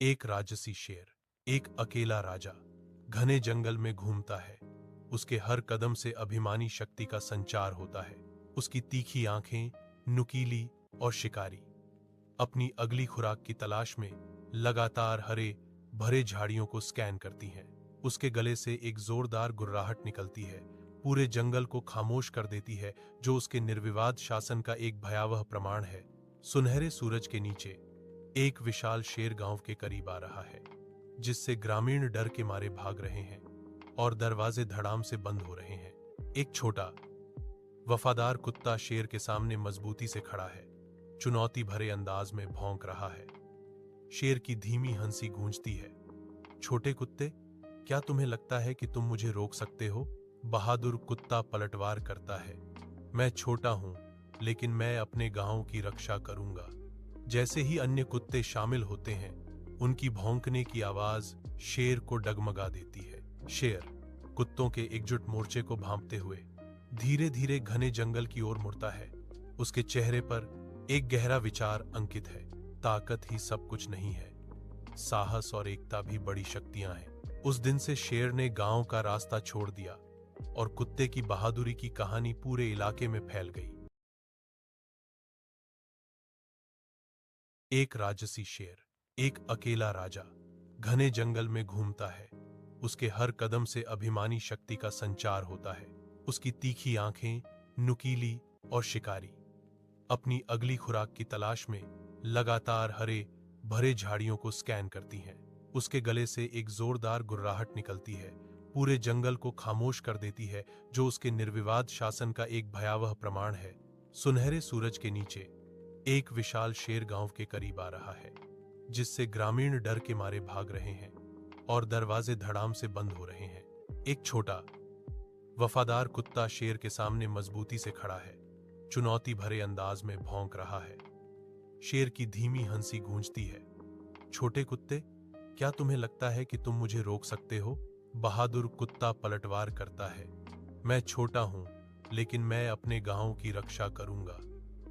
एक राजसी शेर, एक अकेला राजा, घने जंगल में घूमता है। उसके हर कदम से अभिमानी शक्ति का संचार होता है। उसकी तीखी आंखें नुकीली और शिकारी, अपनी अगली खुराक की तलाश में लगातार हरे भरे झाड़ियों को स्कैन करती हैं। उसके गले से एक जोरदार गुर्राहट निकलती है, पूरे जंगल को खामोश कर देती है, जो उसके निर्विवाद शासन का एक भयावह प्रमाण है। सुनहरे सूरज के नीचे एक विशाल शेर गांव के करीब आ रहा है, जिससे ग्रामीण डर के मारे भाग रहे हैं और दरवाजे धड़ाम से बंद हो रहे हैं। एक छोटा वफादार कुत्ता शेर के सामने मजबूती से खड़ा है, चुनौती भरे अंदाज में भौंक रहा है। शेर की धीमी हंसी गूंजती है। छोटे कुत्ते, क्या तुम्हें लगता है कि तुम मुझे रोक सकते हो? बहादुर कुत्ता पलटवार करता है। मैं छोटा हूं, लेकिन मैं अपने गांव की रक्षा करूंगा। जैसे ही अन्य कुत्ते शामिल होते हैं, उनकी भौंकने की आवाज शेर को डगमगा देती है। शेर कुत्तों के एकजुट मोर्चे को भांपते हुए धीरे धीरे घने जंगल की ओर मुड़ता है। उसके चेहरे पर एक गहरा विचार अंकित है। ताकत ही सब कुछ नहीं है, साहस और एकता भी बड़ी शक्तियां हैं। उस दिन से शेर ने गांव का रास्ता छोड़ दिया और कुत्ते की बहादुरी की कहानी पूरे इलाके में फैल गई। एक राजसी शेर, एक अकेला राजा, घने जंगल में घूमता है। उसके हर कदम से अभिमानी शक्ति का संचार होता है। उसकी तीखी आंखें नुकीली और शिकारी, अपनी अगली खुराक की तलाश में लगातार हरे भरे झाड़ियों को स्कैन करती हैं। उसके गले से एक जोरदार गुर्राहट निकलती है, पूरे जंगल को खामोश कर देती है, जो उसके निर्विवाद शासन का एक भयावह प्रमाण है। सुनहरे सूरज के नीचे एक विशाल शेर गांव के करीब आ रहा है, जिससे ग्रामीण डर के मारे भाग रहे हैं और दरवाजे धड़ाम से बंद हो रहे हैं। एक छोटा वफादार कुत्ता शेर के सामने मजबूती से खड़ा है, चुनौती भरे अंदाज में भौंक रहा है। शेर की धीमी हंसी गूंजती है। छोटे कुत्ते, क्या तुम्हें लगता है कि तुम मुझे रोक सकते हो? बहादुर कुत्ता पलटवार करता है। मैं छोटा हूं, लेकिन मैं अपने गांव की रक्षा करूंगा।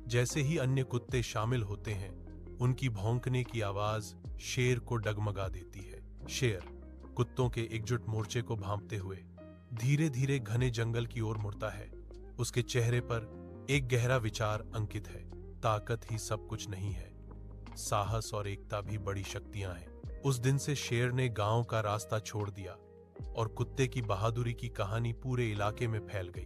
जैसे ही अन्य कुत्ते शामिल होते हैं, उनकी भौंकने की आवाज शेर को डगमगा देती है। शेर कुत्तों के एकजुट मोर्चे को भांपते हुए धीरे धीरे घने जंगल की ओर मुड़ता है। उसके चेहरे पर एक गहरा विचार अंकित है। ताकत ही सब कुछ नहीं है, साहस और एकता भी बड़ी शक्तियां हैं। उस दिन से शेर ने गांव का रास्ता छोड़ दिया और कुत्ते की बहादुरी की कहानी पूरे इलाके में फैल गई।